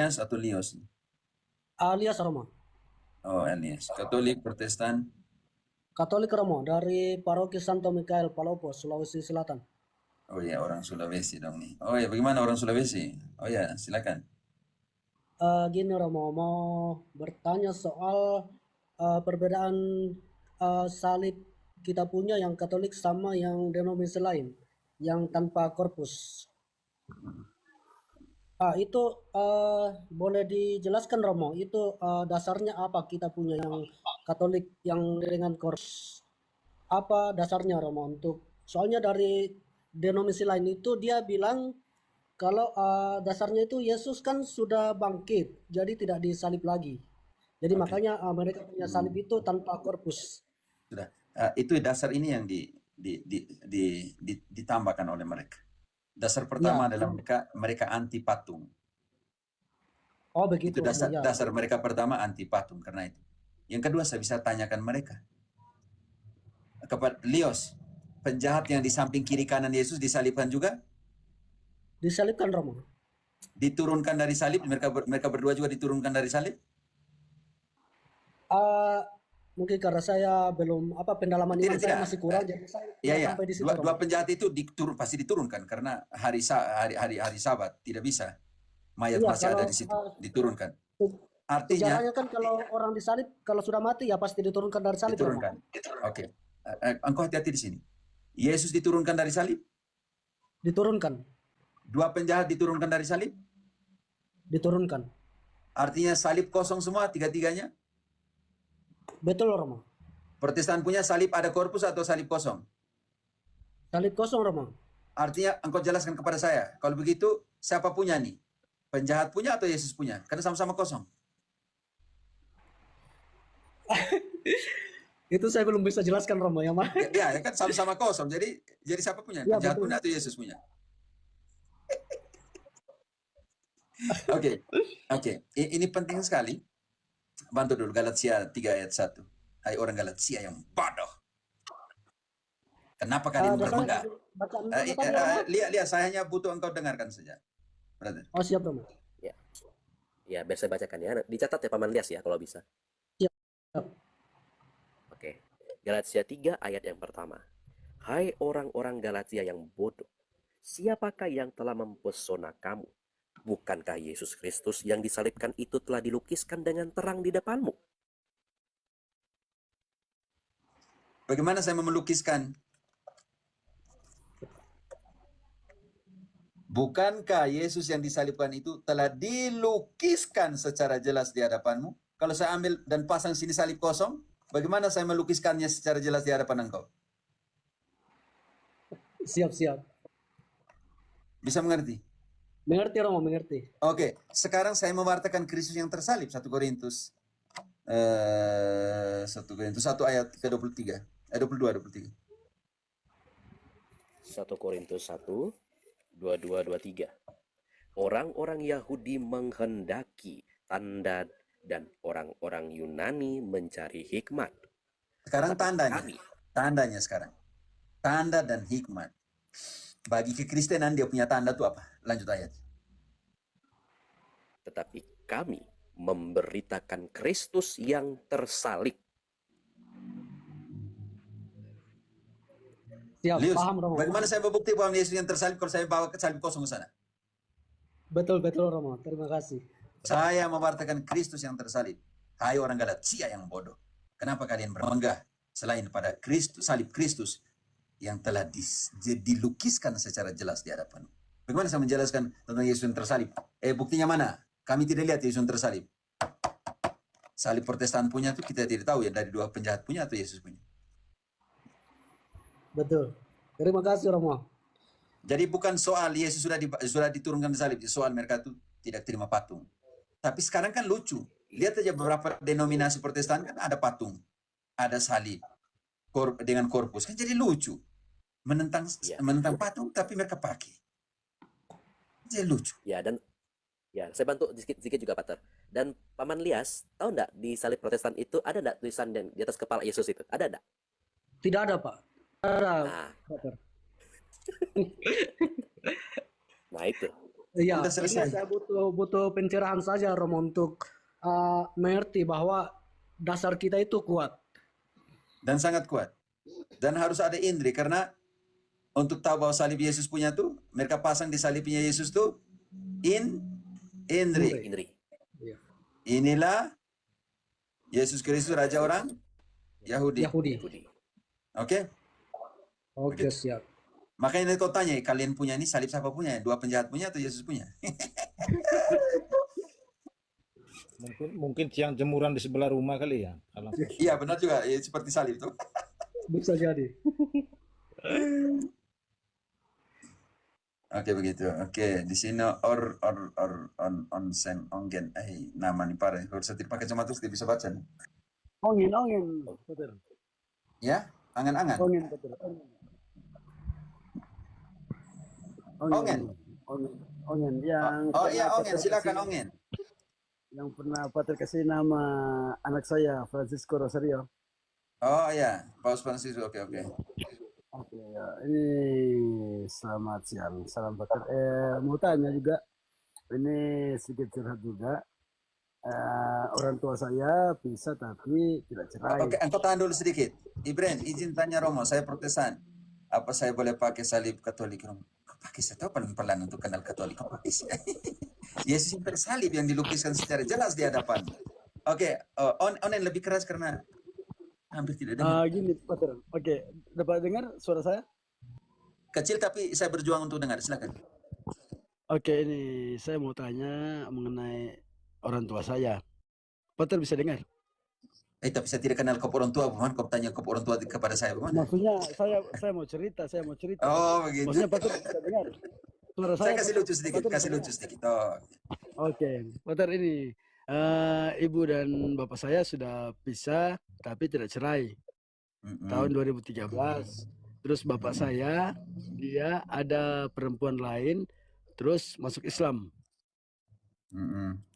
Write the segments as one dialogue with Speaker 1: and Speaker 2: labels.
Speaker 1: Anias atau Lios?
Speaker 2: alias Romo.
Speaker 1: Oh, Anias. Katolik, Protestan.
Speaker 2: Katolik Romo dari Paroki Santo Mikael Palopo, Sulawesi Selatan.
Speaker 1: Oh ya, orang Sulawesi dong nih. Oh ya, bagaimana orang Sulawesi? Oh ya, silakan.
Speaker 2: Gini Romo, mau bertanya soal perbedaan salib kita punya yang Katolik sama yang denominasi lain, yang tanpa korpus. Itu boleh dijelaskan Romo, itu dasarnya apa kita punya yang Katolik yang dengan korpus? Apa dasarnya Romo untuk soalnya dari denominasi lain itu dia bilang kalau dasarnya itu Yesus kan sudah bangkit, jadi tidak disalib lagi. Jadi
Speaker 1: Oke,
Speaker 2: makanya mereka punya salib itu tanpa korpus.
Speaker 1: sudah. Itu dasar ini yang ditambahkan oleh mereka. Dasar pertama
Speaker 2: Ya,
Speaker 1: adalah mereka anti patung.
Speaker 2: oh
Speaker 1: Itu
Speaker 2: begitu Romo ya.
Speaker 1: dasar mereka pertama anti patung karena itu. Yang kedua saya bisa tanyakan mereka kepada Lios, penjahat yang di samping kiri kanan Yesus disalibkan juga,
Speaker 2: Disalibkan Romo.
Speaker 1: diturunkan dari salib, mereka berdua juga diturunkan dari salib.
Speaker 2: Ah, mungkin karena saya belum apa pendalaman iman
Speaker 1: Tidak,
Speaker 2: saya
Speaker 1: tidak.
Speaker 2: masih kurang, jadi saya
Speaker 1: Ya,
Speaker 2: tidak
Speaker 1: ya.
Speaker 2: sampai di situ
Speaker 1: Dua
Speaker 2: Romo.
Speaker 1: penjahat itu pasti diturunkan karena hari Sabat tidak bisa. Mayat
Speaker 2: Iya,
Speaker 1: masih
Speaker 2: kalau
Speaker 1: ada di situ, diturunkan. Artinya
Speaker 2: sejarahnya kan kalau orang disalib, kalau sudah mati ya pasti diturunkan dari salib Romo.
Speaker 1: diturunkan. Oke. Engkau hati-hati di sini. Yesus diturunkan dari salib,
Speaker 2: Diturunkan,
Speaker 1: dua penjahat diturunkan dari salib,
Speaker 2: diturunkan.
Speaker 1: artinya salib kosong semua tiga-tiganya.
Speaker 2: Betul Romo.
Speaker 1: Protestan punya salib ada korpus atau salib kosong?
Speaker 2: Salib kosong Romo.
Speaker 1: Artinya engkau jelaskan kepada saya, kalau begitu siapa punya nih? Penjahat punya atau Yesus punya? Karena sama-sama kosong.
Speaker 2: Itu saya belum bisa jelaskan Romo ya, Mas.
Speaker 1: Ya kan sama-sama kosong. Jadi siapa punya?
Speaker 2: Ya
Speaker 1: Penjahat
Speaker 2: betul.
Speaker 1: punya atau Yesus punya? Oke. Oke. Ini penting sekali. Bantu dulu Galatia 3 ayat 1. Hai orang Galatia yang bodoh. Kenapa kalian
Speaker 2: Dasarnya
Speaker 1: bermegah?
Speaker 2: dari bacaan Romo tadi Romo.
Speaker 1: Lihat, saya hanya butuh engkau dengarkan saja. Brother.
Speaker 2: Oh siap Romo.
Speaker 3: Ya, ya biar saya bacakan ya. Dicatat ya Paman Lias ya kalau bisa.
Speaker 2: Siap.
Speaker 3: Oke. Galatia 3 ayat yang pertama. Hai orang-orang Galatia yang bodoh, siapakah yang telah mempesona kamu? Bukankah Yesus Kristus yang disalibkan itu telah dilukiskan dengan terang di depanmu?
Speaker 1: Bagaimana saya melukiskan? Bukankah Yesus yang disalibkan itu telah dilukiskan secara jelas di hadapanmu? Kalau saya ambil dan pasang sini salib kosong, bagaimana saya melukiskannya secara jelas di hadapan engkau?
Speaker 2: Siap.
Speaker 1: Bisa mengerti?
Speaker 2: Mengerti Romo, mengerti.
Speaker 1: Oke, sekarang saya mewartakan Kristus yang tersalib 1 Korintus 1 ayat ke-23. 22 23.
Speaker 3: 1 Korintus 1 22 23. Orang-orang Yahudi menghendaki tanda dan orang-orang Yunani mencari hikmat.
Speaker 1: Sekarang tandanya.
Speaker 3: Kami.
Speaker 1: Tandanya sekarang. Tanda dan hikmat. Bagi kekristenan dia punya tanda itu apa? Lanjut ayat.
Speaker 3: Tetapi kami memberitakan Kristus yang tersalib.
Speaker 2: Siap,
Speaker 1: Lius,
Speaker 2: paham Romo.
Speaker 1: bagaimana saya membukti bahwa Yesus yang tersalib kalau saya bawa ke salib kosong ke sana?
Speaker 2: Betul Romo, terima kasih.
Speaker 1: Saya mewartakan Kristus yang tersalib. Hai orang Galatia yang bodoh. Kenapa kalian bermegah selain pada Kristus, salib Kristus yang telah dilukiskan secara jelas di hadapan. Bagaimana saya menjelaskan tentang Yesus yang tersalib? Buktinya mana? Kami tidak lihat Yesus yang tersalib. Salib Protestan punya itu kita tidak tahu ya, dari dua penjahat punya atau Yesus punya.
Speaker 2: Betul. Terima kasih Romo.
Speaker 1: Jadi bukan soal Yesus sudah diturunkan di salib, soal mereka itu tidak terima patung. Tapi sekarang kan lucu. Lihat aja beberapa denominasi Protestan kan ada patung, ada salib dengan korpus, kan jadi lucu. Menentang patung tapi mereka pakai. Jadi lucu.
Speaker 3: Ya, dan ya saya bantu sedikit juga Pater. Dan Paman Lias, tahu enggak di salib Protestan itu ada enggak tulisan yang di atas kepala Yesus itu? Ada enggak?
Speaker 2: Tidak ada, Pak. Ada.
Speaker 3: Nah, nah itu.
Speaker 2: Iya,
Speaker 1: Udah
Speaker 2: ini
Speaker 1: selesai.
Speaker 2: saya butuh pencerahan saja Romo untuk mengerti bahwa dasar kita itu kuat.
Speaker 1: Dan sangat kuat. Dan harus ada indri, karena untuk tahu bahwa salib Yesus punya tuh, mereka pasang di salibnya Yesus tuh, indri.
Speaker 2: Indri.
Speaker 3: Indri.
Speaker 2: Iya.
Speaker 1: Inilah Yesus Kristus Raja orang Yahudi.
Speaker 2: Yahudi.
Speaker 3: Yahudi.
Speaker 1: Oke?
Speaker 2: Oke,
Speaker 1: Begitu.
Speaker 2: siap.
Speaker 1: Makanya kau tanya, kalian punya ini salib siapa punya? Dua penjahat punya atau Yesus punya?
Speaker 4: Mungkin tiang jemuran di sebelah rumah kali ya. Kalau
Speaker 1: Iya, benar juga. Seperti salib tuh.
Speaker 2: Bisa jadi.
Speaker 1: Oke, begitu. Oke, di sini onsen ongen. Nama nih parah. Kalau saya tidak pakai kacamata tidak bisa baca nih.
Speaker 2: Ongin, betul.
Speaker 1: Ya, angan-angan.
Speaker 2: Ongin, betul.
Speaker 1: Ongen.
Speaker 2: Ongin. Yang
Speaker 1: Oh iya,
Speaker 2: pernah
Speaker 1: ongen.
Speaker 2: Pater
Speaker 1: Silakan
Speaker 2: kasih-
Speaker 1: ongen.
Speaker 2: Yang pernah Pater kasih nama anak saya, Francisco Rosario.
Speaker 1: Oh iya, Paus Franciscus. Oke.
Speaker 2: Oke, ya. Ini selamat siang. Salam Pater. Mau tanya juga, ini sedikit curhat juga. Orang tua saya bisa tapi tidak cerai.
Speaker 1: Oke, engkau tahan dulu sedikit. Ibren, izin tanya Romo, saya Protestan. Apa saya boleh pakai salib Katolik, Romo? Kau pakai, saya tahu paling pelan untuk kenal Katolik. Kau pakai sih. Yesus yang bersalib yang dilukiskan secara jelas di hadapan. Oke, onen lebih keras karena hampir tidak dengar.
Speaker 2: Gini, Pater. Oke, dapat dengar suara saya?
Speaker 1: Kecil tapi saya berjuang untuk dengar. Silakan.
Speaker 2: Oke, ini saya mau tanya mengenai orang tua saya. Pater bisa dengar?
Speaker 1: Tapi saya tidak kenal kau orang tua. Bagaimana kau tanya kau orang tua kepada saya? Bagaimana?
Speaker 2: Maksudnya saya mau cerita.
Speaker 1: Oh, begitu.
Speaker 2: Maksudnya Pater bisa dengar suara
Speaker 1: Saya
Speaker 2: saya?
Speaker 1: kasih lucu sedikit.
Speaker 2: Pater
Speaker 1: Kasih
Speaker 2: bisa
Speaker 1: lucu sedikit. Oh.
Speaker 2: Oke, Pater ini ibu dan bapak saya sudah pisah tapi tidak cerai tahun 2013. Terus bapak saya dia ada perempuan lain terus masuk Islam.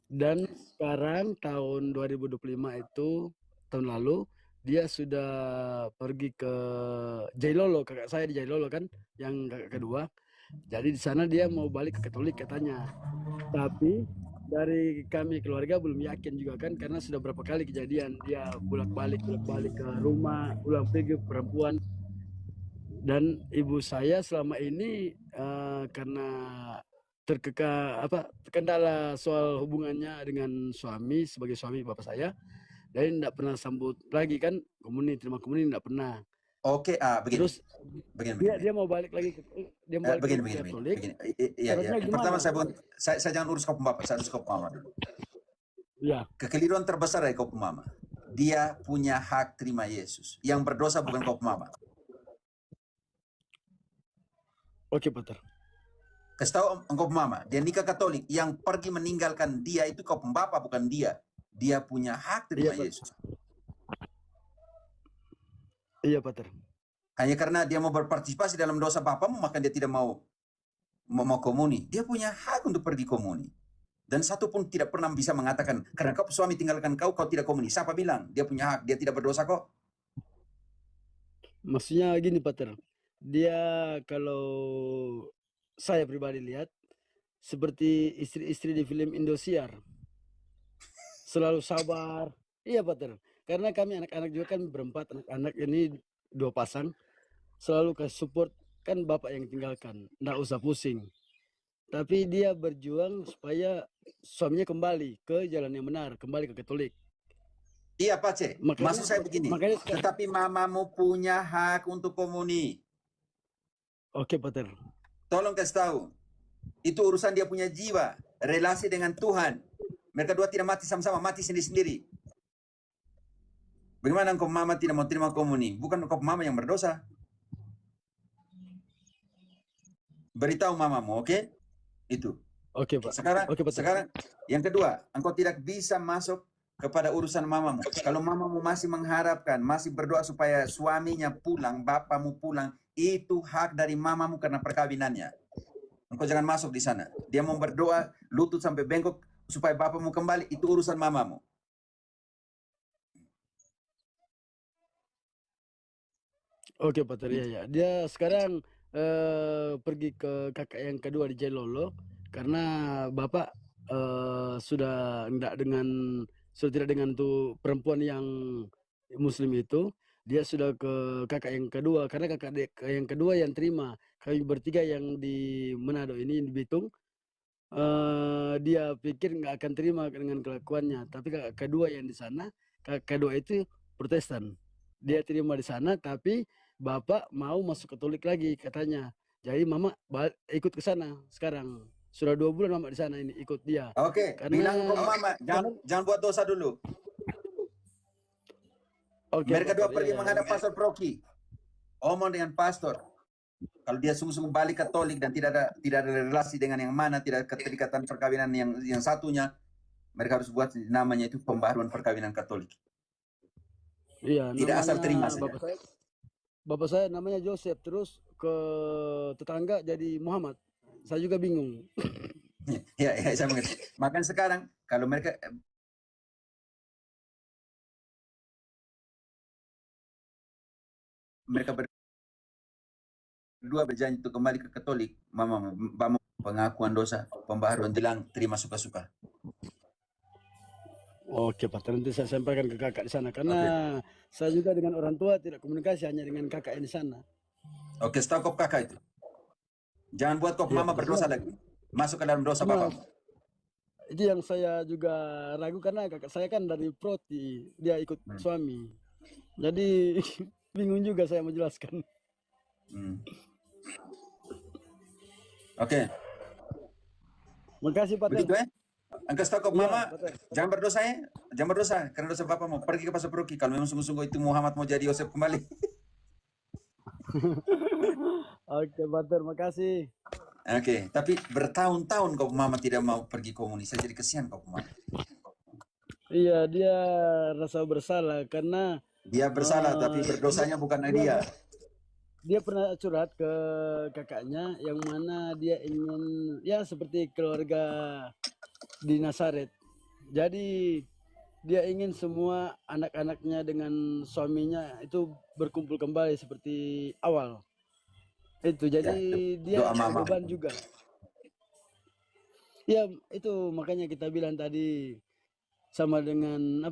Speaker 2: Dan sekarang tahun 2025 itu tahun lalu dia sudah pergi ke Jailolo, kakak saya di Jailolo kan, yang kakak kedua. Jadi di sana dia mau balik ke Katolik katanya. Tapi dari kami keluarga belum yakin juga kan, karena sudah berapa kali kejadian dia bolak-balik ke rumah, pulang pergi perempuan. Dan ibu saya selama ini karena terkendala soal hubungannya dengan suami sebagai suami bapak saya, dan tidak pernah sambut lagi kan terima komuni tidak pernah.
Speaker 1: Oke, begini.
Speaker 2: Terus
Speaker 1: Begini.
Speaker 2: dia mau balik lagi ke
Speaker 1: Begini.
Speaker 2: Katolik.
Speaker 1: Iya.
Speaker 2: Caranya
Speaker 1: Yang pertama
Speaker 2: gimana?
Speaker 1: saya jangan urus kau bapak, saya urus kau mama dulu.
Speaker 2: Ya,
Speaker 1: Kekeliruan terbesar dari kau mama. Dia punya hak terima Yesus. Yang berdosa bukan kau mama.
Speaker 2: oke Pater.
Speaker 1: Kasih tahu engkau mama, dia nikah Katolik, yang pergi meninggalkan dia itu kau bapak bukan dia. Dia punya hak terima
Speaker 2: Iya, Pak.
Speaker 1: Yesus.
Speaker 2: Iya Pater.
Speaker 1: Hanya karena dia mau berpartisipasi dalam dosa bapamu, maka dia tidak mau komuni. Dia punya hak untuk pergi komuni. Dan satu pun tidak pernah bisa mengatakan, karena kau suami tinggalkan kau tidak komuni. Siapa bilang? Dia punya hak, dia tidak berdosa kok.
Speaker 2: Maksudnya gini Pater. Dia kalau saya pribadi lihat seperti istri-istri di film Indosiar. Selalu sabar. Iya Pater. Karena kami anak-anak juga kan berempat, anak-anak ini 2 pasang. Selalu kasih support, kan bapak yang tinggalkan. Nggak usah pusing. Tapi dia berjuang supaya suaminya kembali ke jalan yang benar, kembali ke Katolik.
Speaker 1: Iya Pak C, maksud saya begini, tetapi mamamu punya hak untuk komuni.
Speaker 2: Oke Pater.
Speaker 1: Tolong kasih tahu, itu urusan dia punya jiwa, relasi dengan Tuhan. Mereka dua tidak mati sama-sama, mati sendiri-sendiri. Bagaimana engkau mama tidak mau terima komuni? Bukan engkau mama yang berdosa. Beritahu mamamu, oke? Itu.
Speaker 2: Oke Pak.
Speaker 1: Sekarang yang kedua, engkau tidak bisa masuk kepada urusan mamamu. Kalau mamamu masih mengharapkan, masih berdoa supaya suaminya pulang, bapamu pulang, itu hak dari mamamu karena perkawinannya. Engkau jangan masuk di sana. Dia mau berdoa, lutut sampai bengkok supaya bapamu kembali, itu urusan mamamu.
Speaker 2: Oke Pater, ya. Dia sekarang pergi ke kakak yang kedua di Jailolo.
Speaker 5: karena Bapak sudah tidak dengan tuh perempuan yang Muslim itu, dia sudah ke kakak yang kedua, karena yang kedua yang terima. Kami bertiga yang di Manado ini di Bitung, dia pikir nggak akan terima dengan kelakuannya, tapi kakak kedua yang di sana, kakak kedua itu Protestan, dia terima di sana, tapi Bapak mau masuk Katolik lagi katanya. Jadi Mama ikut ke sana sekarang. Sudah 2 bulan Mama di sana ini ikut dia.
Speaker 1: Oke, bilang ke Mama, jangan buat dosa dulu.
Speaker 5: Oke,
Speaker 1: Mereka dua
Speaker 5: Pastor,
Speaker 1: pergi
Speaker 5: iya.
Speaker 1: menghadap Pastor Proki. Omong dengan pastor. Kalau dia sungguh-sungguh balik Katolik dan tidak ada relasi dengan yang mana, tidak ada keterikatan perkawinan yang satunya, mereka harus buat namanya itu pembaharuan perkawinan Katolik.
Speaker 5: Iya,
Speaker 1: Tidak asal terima saja.
Speaker 5: Bapak saya namanya Joseph, terus ke tetangga jadi Muhammad. Saya juga bingung.
Speaker 1: Ya, saya mengerti. Makanya sekarang kalau mereka berdua berjanji untuk kembali ke Katolik, Mama pengakuan dosa, pembaharuan bilang terima suka-suka.
Speaker 5: Oke, Pak. Nanti saya sampaikan ke kakak di sana, karena saya juga dengan orang tua tidak komunikasi, hanya dengan kakak yang di sana.
Speaker 1: Oke, stop kop kakak itu. Jangan buat kop Mama berdosa lagi. Masuk ke dalam dosa Bapak.
Speaker 5: Itu yang saya juga ragu, karena kakak saya kan dari Proti, dia ikut suami. Jadi bingung juga saya menjelaskan.
Speaker 1: Oke.
Speaker 5: Makasih Pak.
Speaker 1: Begitu Angka stop Mama,
Speaker 5: Pak.
Speaker 1: jangan berdosa ya. Jangan berdosa, karena dosa Bapak mau pergi ke Pastor Proki. Kalau memang sungguh-sungguh itu Muhammad mau jadi Yosef kembali.
Speaker 5: Oke, Pak, makasih.
Speaker 1: Oke, tapi bertahun-tahun kau Mama tidak mau pergi komunis, saya jadi kesian kau Mama.
Speaker 5: Iya, dia rasa bersalah karena
Speaker 1: dia bersalah, tapi berdosanya bukan dia.
Speaker 5: Dia pernah curhat ke kakaknya yang mana dia ingin ya seperti keluarga di Nazaret. Jadi dia ingin semua anak-anaknya dengan suaminya itu berkumpul kembali seperti awal. Itu jadi dia beban juga. Ya itu makanya kita bilang tadi sama dengan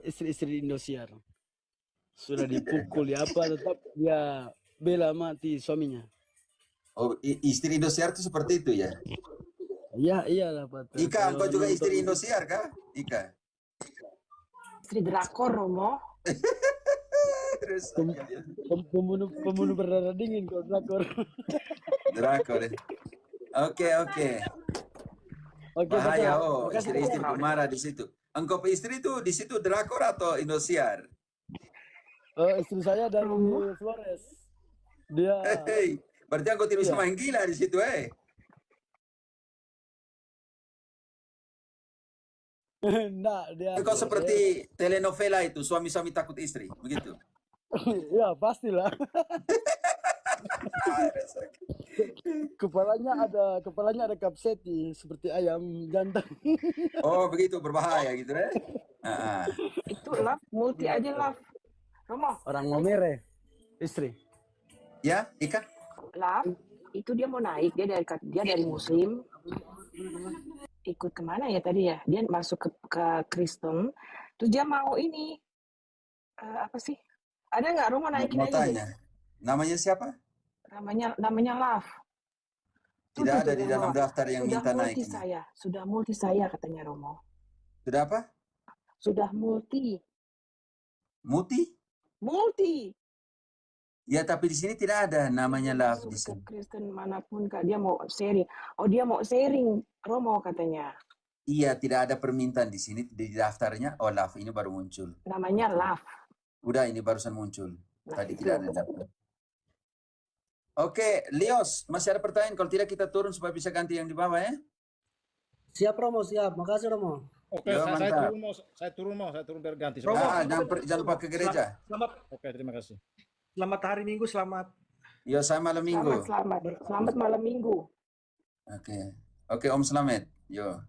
Speaker 5: istri-istri Indosiar. Sudah dipukul ya apa tetap dia bela mati suaminya.
Speaker 1: Oh, istri Indosiar itu seperti itu ya?
Speaker 5: Iya, iyalah Pak.
Speaker 1: Ika, engkau juga istri Indosiar kah? Ika.
Speaker 6: Istri drakor, Romo.
Speaker 5: Pembunuh berdarah dingin kok drakor.
Speaker 1: Drakor. Oke. Bahaya, istri-istri marah di situ. Engkau istri itu di situ drakor atau Indosiar?
Speaker 5: Istri saya dari Flores. Dia.
Speaker 1: Berarti engkau tidak bisa main gila di situ,
Speaker 5: Nah, dia.
Speaker 1: Engkau seperti telenovela itu, suami-suami takut istri, begitu?
Speaker 5: Ya, pastilah. kepalanya ada kapseti seperti ayam jantan.
Speaker 1: Oh, begitu berbahaya gitu ya.
Speaker 6: Itu love, multi aja love. Romo.
Speaker 5: Orang mau mere, istri.
Speaker 1: Ya, Ika.
Speaker 6: Love, itu dia mau naik, dia dari Muslim. Ikut kemana ya tadi ya? Dia masuk ke Kristen, terus dia mau ini apa sih? Ada nggak Romo naikin
Speaker 1: mau
Speaker 6: aja?
Speaker 1: Tanya. Namanya siapa?
Speaker 6: Namanya Love.
Speaker 1: Tidak ada di dalam daftar yang minta naik.
Speaker 6: Sudah multi saya katanya Romo.
Speaker 1: Sudah apa?
Speaker 6: Sudah multi. Multi.
Speaker 1: Ya, tapi di sini tidak ada namanya Love di sini.
Speaker 6: Kristen manapun Kak, dia mau sharing. Oh, dia mau sharing Romo katanya.
Speaker 1: Iya, tidak ada permintaan di sini di daftarnya. Oh, Love ini baru muncul.
Speaker 6: Namanya Love.
Speaker 1: Udah, ini barusan muncul. Tadi tidak ada daftar. Oke, Lios, masih ada pertanyaan? Kalau tidak kita turun supaya bisa ganti yang di bawah ya.
Speaker 2: Siap Romo, siap. Makasih Romo.
Speaker 4: Oke, saya turun biar ganti.
Speaker 1: Jangan lupa ke gereja.
Speaker 4: Oke, terima kasih.
Speaker 7: Selamat hari Minggu, selamat.
Speaker 1: Yo, saya malam Minggu.
Speaker 6: Selamat malam Minggu.
Speaker 1: Oke, Om Slamet. Yo.